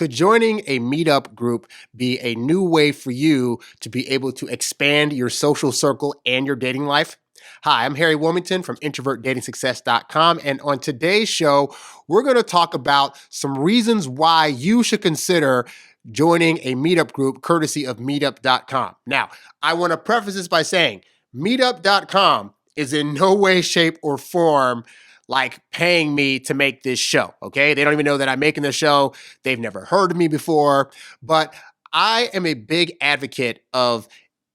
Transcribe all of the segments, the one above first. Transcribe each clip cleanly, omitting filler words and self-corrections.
Could joining a meetup group be a new way for you to be able to expand your social circle and your dating life? Hi, I'm HarryWilmington from IntrovertDatingSuccess.com, and on today's show, we're going to talk about some reasons why you should consider joining a meetup group courtesy of Meetup.com. Now, I want to preface this by saying Meetup.com is in no way, shape, or form like paying me to make this show, okay? They don't even know that I'm making the show. They've never heard of me before, but I am a big advocate of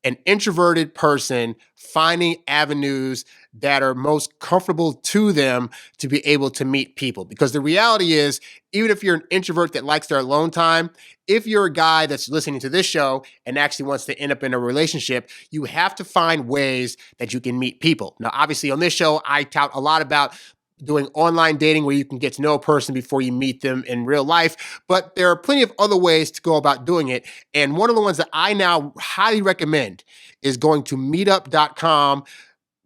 an introverted person finding avenues that are most comfortable to them to be able to meet people. Because the reality is, even if you're an introvert that likes their alone time, if you're a guy that's listening to this show and actually wants to end up in a relationship, you have to find ways that you can meet people. Now, obviously on this show, I tout a lot about doing online dating where you can get to know a person before you meet them in real life. But there are plenty of other ways to go about doing it. And one of the ones that I now highly recommend is going to meetup.com,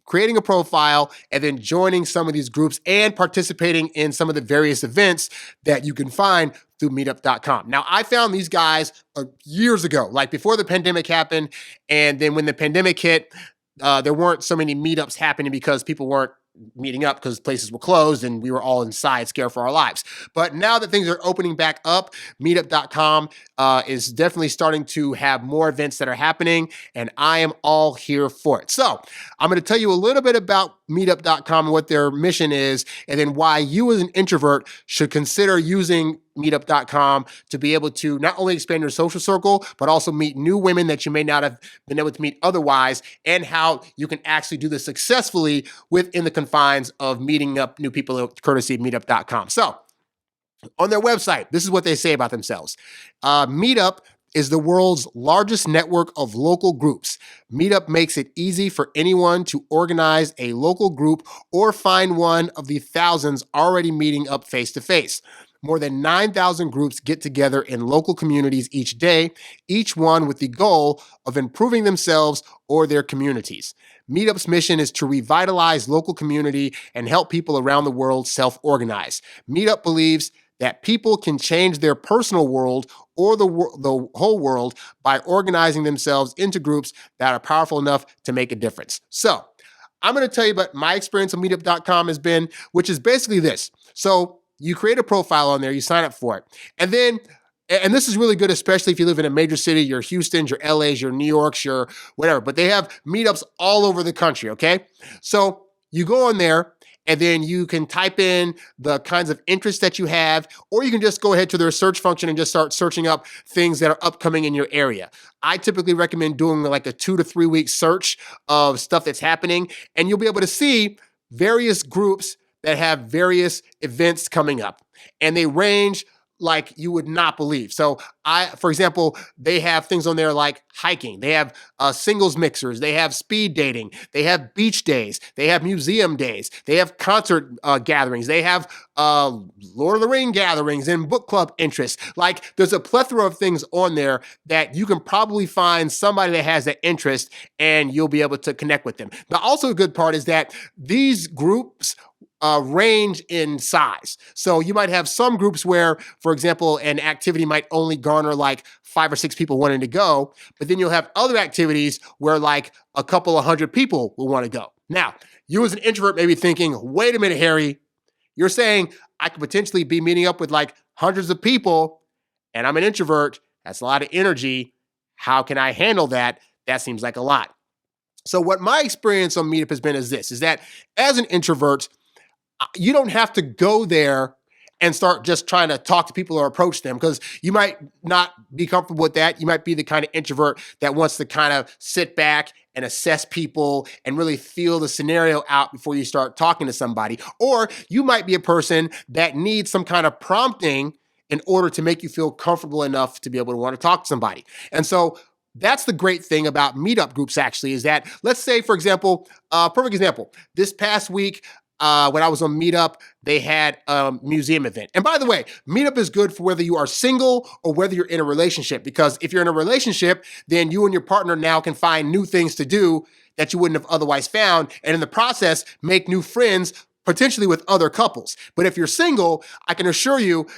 creating a profile, and then joining some of these groups and participating in some of the various events that you can find through meetup.com. Now, I found these guys years ago, like before the pandemic happened. And then when the pandemic hit, there weren't so many meetups happening because people weren't meeting up because places were closed and we were all inside scared for our lives. But now that things are opening back up, meetup.com is definitely starting to have more events that are happening, and I am all here for it. So I'm going to tell you a little bit about meetup.com and what their mission is, and then why you as an introvert should consider using meetup.com to be able to not only expand your social circle, but also meet new women that you may not have been able to meet otherwise, and how you can actually do this successfully within the confines of meeting up new people courtesy of meetup.com. So on their website, this is what they say about themselves. Meetup is the world's largest network of local groups. Meetup makes it easy for anyone to organize a local group or find one of the thousands already meeting up face-to-face. More than 9,000 groups get together in local communities each day, each one with the goal of improving themselves or their communities. Meetup's mission is to revitalize local community and help people around the world self-organize. Meetup believes that people can change their personal world or the whole world by organizing themselves into groups that are powerful enough to make a difference. So I'm going to tell you about my experience on meetup.com has been, which is basically this. So you create a profile on there, you sign up for it. And then, and this is really good, especially if you live in a major city, your Houston's, your LA's, your New York's, your whatever, but they have meetups all over the country, okay? So you go on there and then you can type in the kinds of interests that you have, or you can just go ahead to their search function and just start searching up things that are upcoming in your area. I typically recommend doing like a 2 to 3 week search of stuff that's happening, and you'll be able to see various groups that have various events coming up, and they range like you would not believe. So for example, they have things on there like hiking. They have singles mixers. They have speed dating. They have beach days. They have museum days. They have concert gatherings. They have Lord of the Ring gatherings and book club interests. Like there's a plethora of things on there that you can probably find somebody that has that interest, and you'll be able to connect with them. Now, also a good part is that these groups range in size. So you might have some groups where, for example, an activity might only garner like 5 or 6 people wanting to go, but then you'll have other activities where like a couple of 100 people will want to go. Now, you as an introvert may be thinking, wait a minute, Harry, you're saying I could potentially be meeting up with like hundreds of people, and I'm an introvert. That's a lot of energy. How can I handle that? That seems like a lot. So what my experience on Meetup has been is this, is that as an introvert, you don't have to go there and start just trying to talk to people or approach them, because you might not be comfortable with that. You might be the kind of introvert that wants to kind of sit back and assess people and really feel the scenario out before you start talking to somebody. Or you might be a person that needs some kind of prompting in order to make you feel comfortable enough to be able to want to talk to somebody. And so that's the great thing about meetup groups actually, is that, let's say, for example, perfect example, this past week, when I was on Meetup, they had a museum event. And by the way, Meetup is good for whether you are single or whether you're in a relationship, because if you're in a relationship, then you and your partner now can find new things to do that you wouldn't have otherwise found, and in the process, make new friends, potentially with other couples. But if you're single, I can assure you,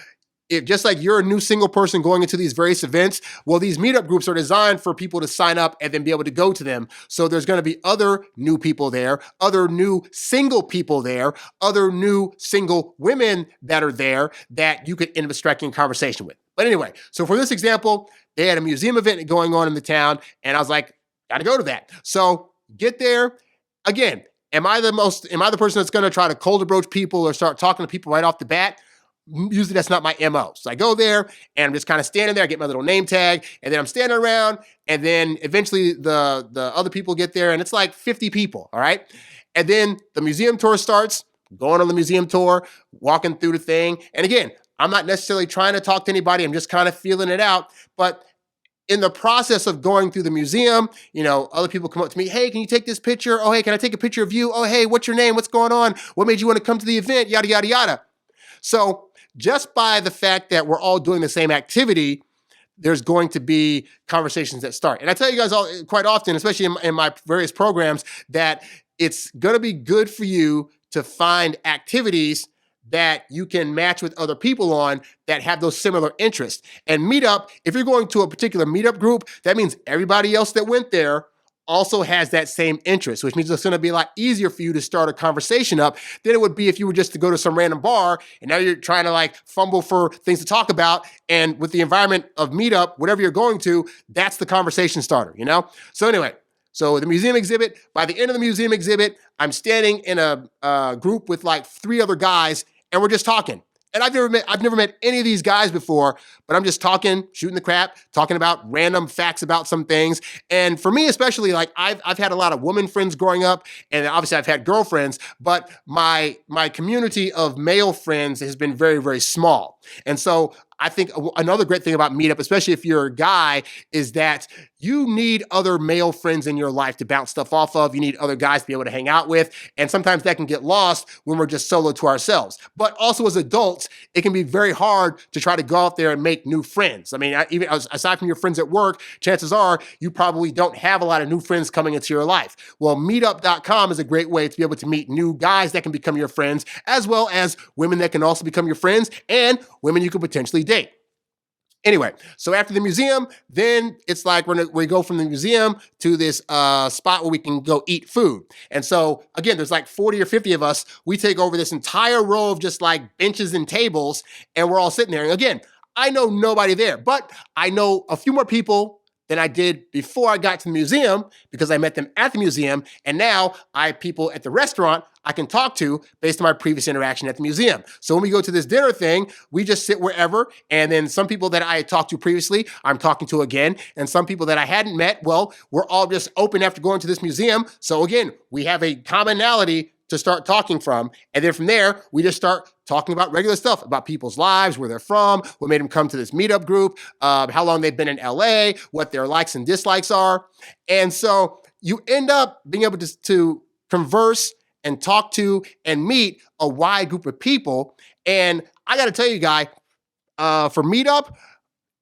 if just like you're a new single person going into these various events, well, these meetup groups are designed for people to sign up and then be able to go to them. So there's going to be other new people there, other new single people there, other new single women that are there that you could end up striking a conversation with. But anyway, so for this example, they had a museum event going on in the town, and I was like, got to go to that. So get there. Again, am I the person that's going to try to cold approach people or start talking to people right off the bat? Usually that's not my MO. So I go there and I'm just kind of standing there. I get my little name tag and then I'm standing around, and then eventually the other people get there and it's like 50 people. All right. And then the museum tour starts, going on the museum tour, walking through the thing. And again, I'm not necessarily trying to talk to anybody. I'm just kind of feeling it out. But in the process of going through the museum, other people come up to me. Hey, can you take this picture? Oh, hey, can I take a picture of you? Oh, hey, what's your name? What's going on? What made you want to come to the event? Yada, yada, yada. So just by the fact that we're all doing the same activity, there's going to be conversations that start. And I tell you guys all quite often, especially in my various programs, that it's going to be good for you to find activities that you can match with other people on that have those similar interests. And meetup, if you're going to a particular meetup group, that means everybody else that went there also has that same interest, which means it's going to be a lot easier for you to start a conversation up than it would be if you were just to go to some random bar and now you're trying to fumble for things to talk about. And with the environment of meetup, whatever you're going to, that's the conversation starter, So anyway, so the museum exhibit, by the end of the museum exhibit, I'm standing in a group with 3 other guys, and we're just talking. And I've never met any of these guys before, but I'm just talking, shooting the crap, talking about random facts about some things. And for me, especially, I've had a lot of woman friends growing up, and obviously I've had girlfriends, but my community of male friends has been very, very small. And so I think another great thing about meetup, especially if you're a guy, is that you need other male friends in your life to bounce stuff off of. You need other guys to be able to hang out with. And sometimes that can get lost when we're just solo to ourselves. But also as adults, it can be very hard to try to go out there and make new friends. I mean, even aside from your friends at work, chances are you probably don't have a lot of new friends coming into your life. Well, meetup.com is a great way to be able to meet new guys that can become your friends, as well as women that can also become your friends and women you could potentially date. Anyway, so after the museum, then it's like we go from the museum to this spot where we can go eat food. And so, again, there's 40 or 50 of us. We take over this entire row of just benches and tables, and we're all sitting there. And again, I know nobody there, but I know a few more people than I did before I got to the museum because I met them at the museum. And now I have people at the restaurant I can talk to based on my previous interaction at the museum. So when we go to this dinner thing, we just sit wherever. And then some people that I had talked to previously, I'm talking to again. And some people that I hadn't met, well, we're all just open after going to this museum. So again, we have a commonality to start talking from. And then from there, we just start talking about regular stuff, about people's lives, where they're from, what made them come to this meetup group, how long they've been in LA, what their likes and dislikes are. And so you end up being able to converse and talk to and meet a wide group of people. And I got to tell you, Guy, for meetup,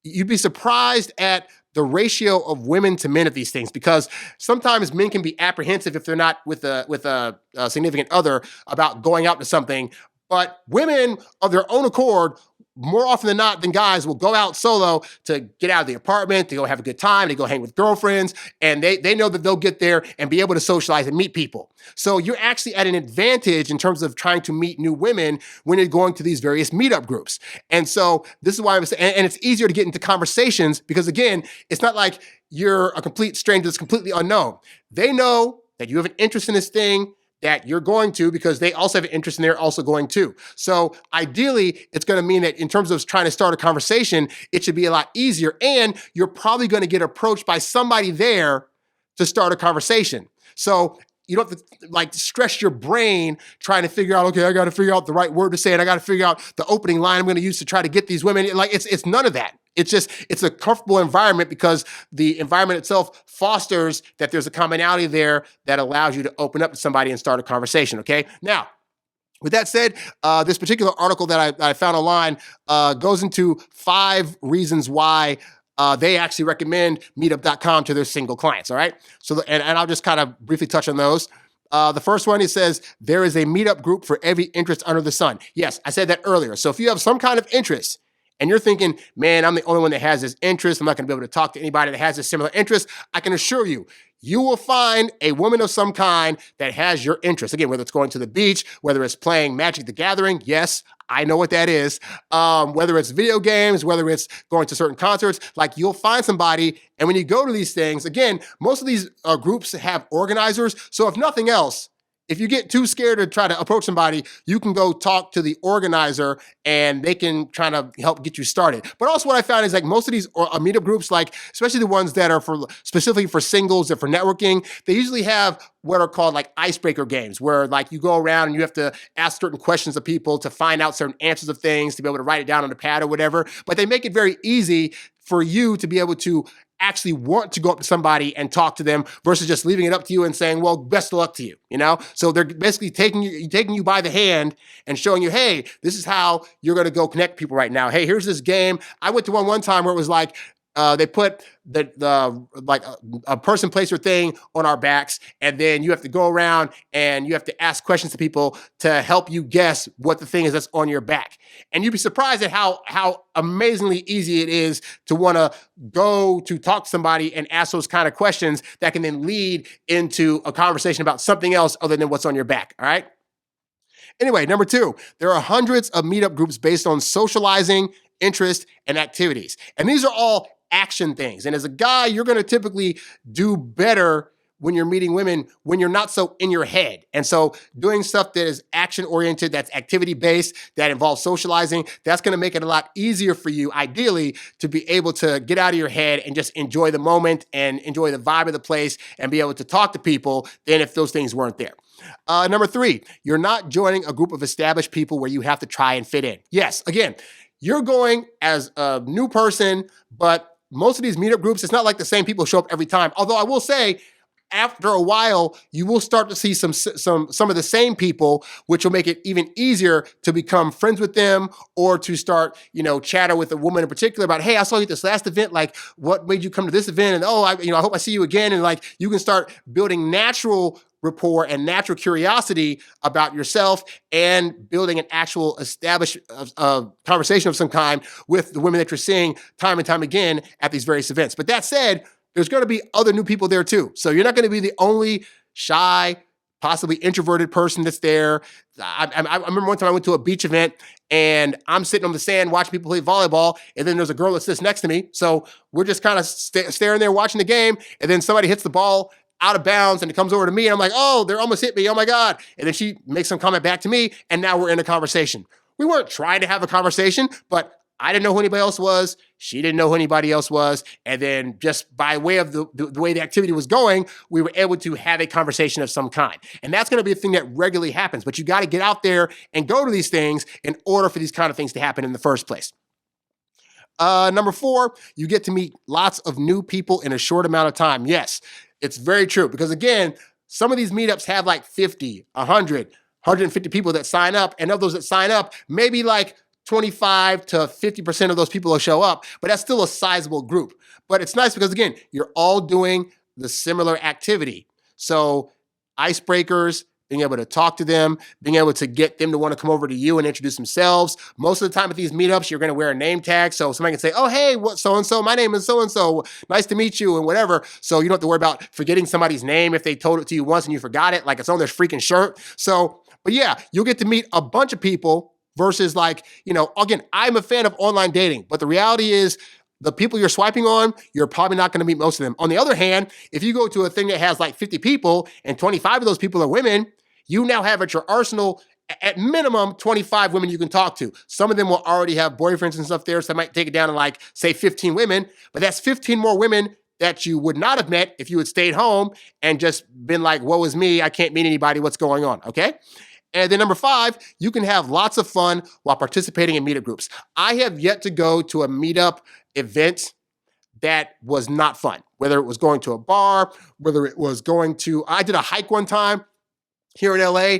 you'd be surprised at the ratio of women to men at these things, because sometimes men can be apprehensive if they're not with a significant other about going out to something. But women of their own accord, more often than not than guys, will go out solo to get out of the apartment, to go have a good time, to go hang with girlfriends, and they know that they'll get there and be able to socialize and meet people. So you're actually at an advantage in terms of trying to meet new women when you're going to these various meetup groups. And so this is why I was saying, and it's easier to get into conversations because, again, it's not like you're a complete stranger that's completely unknown. They know that you have an interest in this thing that you're going to because they also have an interest and they're also going to. So ideally, it's going to mean that in terms of trying to start a conversation, it should be a lot easier. And you're probably going to get approached by somebody there to start a conversation. So you don't have to stress your brain trying to figure out, okay, I got to figure out the right word to say, and I got to figure out the opening line I'm going to use to try to get these women. It's none of that. It's a comfortable environment because the environment itself fosters that there's a commonality there that allows you to open up to somebody and start a conversation, okay? Now, with that said, this particular article that I found online goes into 5 reasons why they actually recommend meetup.com to their single clients, all right? So, and I'll just kind of briefly touch on those. The first one, it says, there is a meetup group for every interest under the sun. Yes, I said that earlier. So if you have some kind of interest and you're thinking, man, I'm the only one that has this interest. I'm not going to be able to talk to anybody that has a similar interest. I can assure you, you will find a woman of some kind that has your interest. Again, whether it's going to the beach, whether it's playing Magic the Gathering, yes, I know what that is. Whether it's video games, whether it's going to certain concerts, like you'll find somebody. And when you go to these things, again, most of these groups have organizers. So if nothing else, if you get too scared to try to approach somebody, you can go talk to the organizer and they can try to help get you started. But also what I found is like most of these meetup groups, like especially the ones that are for specifically for singles and for networking, they usually have what are called like icebreaker games where like you go around and you have to ask certain questions of people to find out certain answers of things, to be able to write it down on a pad or whatever. But they make it very easy for you to be able to actually want to go up to somebody and talk to them versus just leaving it up to you and saying, well, best of luck to you, you know? So they're basically taking you by the hand and showing you, hey, this is how you're going to go connect people right now. Hey, here's this game. I went to one time where it was like, they put a person, place, or thing on our backs, and then you have to go around and you have to ask questions to people to help you guess what the thing is that's on your back. And you'd be surprised at how amazingly easy it is to want to go to talk to somebody and ask those kind of questions that can then lead into a conversation about something else other than what's on your back. All right. Anyway, number 2, there are hundreds of meetup groups based on socializing, interest, and activities. And these are all action things. And as a guy, you're going to typically do better when you're meeting women when you're not so in your head. And so doing stuff that is action-oriented, that's activity-based, that involves socializing, that's going to make it a lot easier for you, ideally, to be able to get out of your head and just enjoy the moment and enjoy the vibe of the place and be able to talk to people than if those things weren't there. Number 3, you're not joining a group of established people where you have to try and fit in. Yes, again, you're going as a new person, but most of these meetup groups, it's not like the same people show up every time. Although I will say, after a while, you will start to see some of the same people, which will make it even easier to become friends with them or to start, chatter with a woman in particular about, hey, I saw you at this last event. Like, what made you come to this event? And I hope I see you again. And like, you can start building natural rapport and natural curiosity about yourself and building an actual established conversation of some kind with the women that you're seeing time and time again at these various events. But that said, there's going to be other new people there too. So you're not going to be the only shy, possibly introverted person that's there. I remember one time I went to a beach event and I'm sitting on the sand watching people play volleyball, and then there's a girl that sits next to me. So we're just kind of staring there watching the game, and then somebody hits the ball out of bounds and it comes over to me and I'm like, oh, they're almost hit me. Oh my God. And then she makes some comment back to me and now we're in a conversation. We weren't trying to have a conversation, but I didn't know who anybody else was. She didn't know who anybody else was. And then just by way of the way the activity was going, we were able to have a conversation of some kind. And that's going to be a thing that regularly happens, but you got to get out there and go to these things in order for these kind of things to happen in the first place. Number 4, you get to meet lots of new people in a short amount of time. Yes. It's very true because, again, some of these meetups have like 50, 100, 150 people that sign up. And of those that sign up, maybe like 25 to 50% of those people will show up. But that's still a sizable group. But it's nice because, again, you're all doing the similar activity. So icebreakers, being able to talk to them, being able to get them to want to come over to you and introduce themselves. Most of the time at these meetups, you're going to wear a name tag. So somebody can say, oh, hey, what so-and-so, my name is so-and-so. Nice to meet you and whatever. So you don't have to worry about forgetting somebody's name if they told it to you once and you forgot it, like it's on their freaking shirt. So, but yeah, you'll get to meet a bunch of people versus like, again, I'm a fan of online dating, but the reality is the people you're swiping on, you're probably not going to meet most of them. On the other hand, if you go to a thing that has like 50 people and 25 of those people are women, you now have at your arsenal, at minimum, 25 women you can talk to. Some of them will already have boyfriends and stuff there, so they might take it down to like, say, 15 women, but that's 15 more women that you would not have met if you had stayed home and just been like, woe is me, I can't meet anybody, what's going on, okay? And then number 5, you can have lots of fun while participating in meetup groups. I have yet to go to a meetup event that was not fun, whether it was going to a bar, whether it was I did a hike one time here in LA,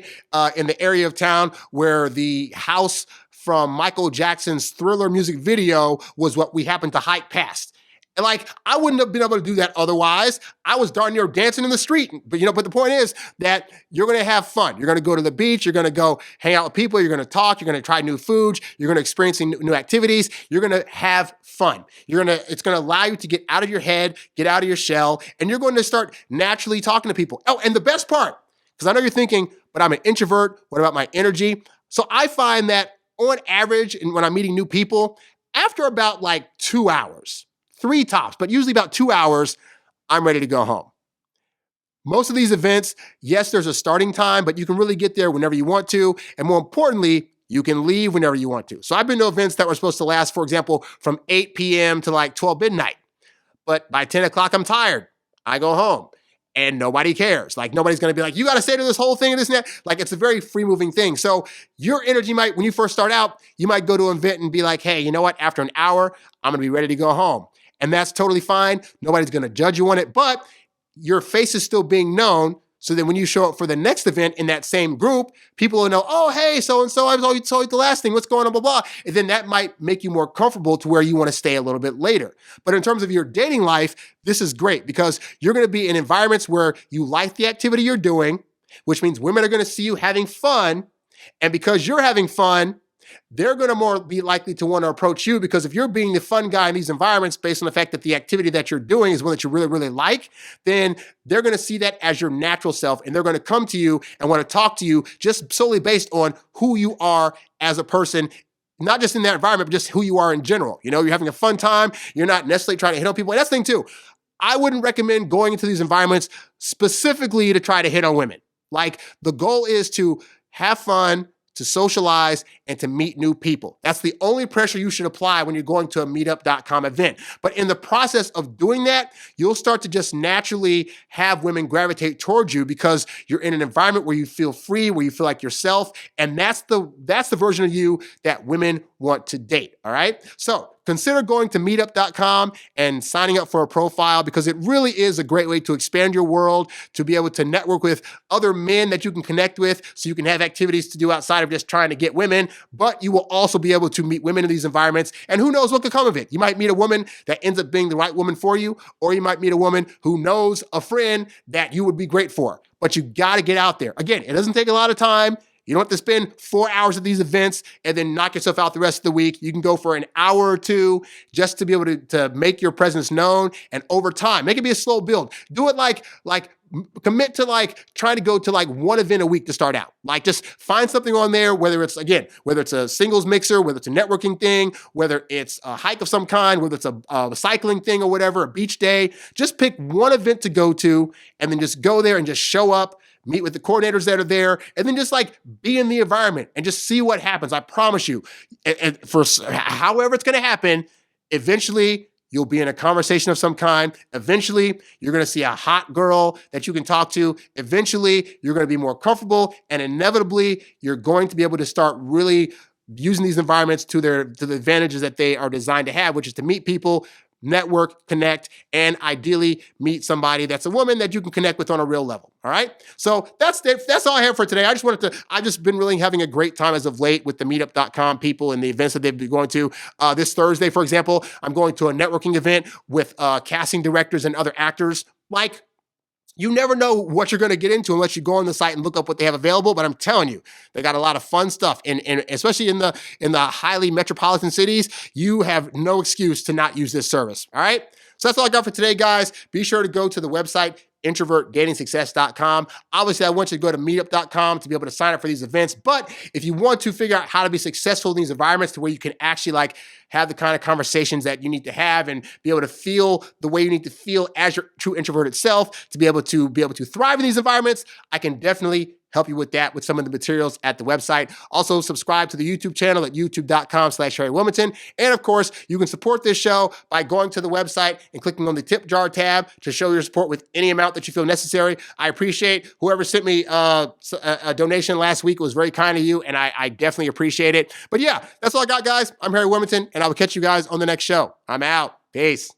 in the area of town where the house from Michael Jackson's Thriller music video was what we happened to hike past. And like, I wouldn't have been able to do that otherwise. I was darn near dancing in the street. But the point is that you're going to have fun. You're going to go to the beach. You're going to go hang out with people. You're going to talk. You're going to try new foods. You're going to experience new activities. You're going to have fun. It's going to allow you to get out of your head, get out of your shell, and you're going to start naturally talking to people. Oh, and the best part, because I know you're thinking, but I'm an introvert. What about my energy? So I find that on average, and when I'm meeting new people, after about like 2 hours, 3 tops, but usually about 2 hours, I'm ready to go home. Most of these events, yes, there's a starting time, but you can really get there whenever you want to. And more importantly, you can leave whenever you want to. So I've been to events that were supposed to last, for example, from 8 p.m. to like 12 midnight. But by 10 o'clock, I'm tired. I go home. And nobody cares. Like, nobody's going to be like, you got to stay to this whole thing and this and that. Like, it's a very free-moving thing. So your energy might, when you first start out, you might go to an event and be like, hey, you know what? After an hour, I'm going to be ready to go home. And that's totally fine. Nobody's going to judge you on it. But your face is still being known. So then when you show up for the next event in that same group, people will know, oh, hey, so-and-so, I was told the last thing, what's going on, blah, blah. And then that might make you more comfortable to where you want to stay a little bit later. But in terms of your dating life, this is great because you're going to be in environments where you like the activity you're doing, which means women are going to see you having fun. And because you're having fun, they're going to more be likely to want to approach you because if you're being the fun guy in these environments based on the fact that the activity that you're doing is one that you really, really like, then they're going to see that as your natural self and they're going to come to you and want to talk to you just solely based on who you are as a person, not just in that environment, but just who you are in general. You're having a fun time. You're not necessarily trying to hit on people. And that's the thing too. I wouldn't recommend going into these environments specifically to try to hit on women. Like the goal is to have fun, to socialize, and to meet new people. That's the only pressure you should apply when you're going to a meetup.com event. But in the process of doing that, you'll start to just naturally have women gravitate towards you because you're in an environment where you feel free, where you feel like yourself, and that's the version of you that women want to date, all right? So consider going to meetup.com and signing up for a profile because it really is a great way to expand your world, to be able to network with other men that you can connect with so you can have activities to do outside of just trying to get women, but you will also be able to meet women in these environments, and who knows what could come of it. You might meet a woman that ends up being the right woman for you, or you might meet a woman who knows a friend that you would be great for, but you got to get out there. Again, it doesn't take a lot of time. You don't have to spend 4 hours at these events and then knock yourself out the rest of the week. You can go for an hour or two just to be able to make your presence known. And over time, make it be a slow build. Do it like commit to trying to go to one event a week to start out. Just find something on there, whether it's a singles mixer, whether it's a networking thing, whether it's a hike of some kind, whether it's a cycling thing or whatever, a beach day. Just pick one event to go to and then just go there and just show up. Meet with the coordinators that are there, and then just be in the environment and just see what happens. I promise you, and for however it's going to happen, eventually you'll be in a conversation of some kind. Eventually, you're going to see a hot girl that you can talk to. Eventually, you're going to be more comfortable, and inevitably, you're going to be able to start really using these environments to the advantages that they are designed to have, which is to meet people, network, connect, and ideally meet somebody that's a woman that you can connect with on a real level. All right. So that's all I have for today. I've just been really having a great time as of late with the meetup.com people and the events that they've been going to. This Thursday, for example, I'm going to a networking event with casting directors and other actors. You never know what you're going to get into unless you go on the site and look up what they have available. But I'm telling you, they got a lot of fun stuff. And especially in the highly metropolitan cities, you have no excuse to not use this service. All right. So that's all I got for today, guys. Be sure to go to the website, introvertdatingsuccess.com. Obviously, I want you to go to meetup.com to be able to sign up for these events. But if you want to figure out how to be successful in these environments to where you can actually have the kind of conversations that you need to have and be able to feel the way you need to feel as your true introverted self to be able to thrive in these environments, I can definitely help you with that with some of the materials at the website. Also, subscribe to the YouTube channel at youtube.com/HarryWilmington. And of course, you can support this show by going to the website and clicking on the tip jar tab to show your support with any amount that you feel necessary. I appreciate whoever sent me a donation last week. It was very kind of you, and I definitely appreciate it. But yeah, that's all I got, guys. I'm Harry Wilmington, and I will catch you guys on the next show. I'm out. Peace.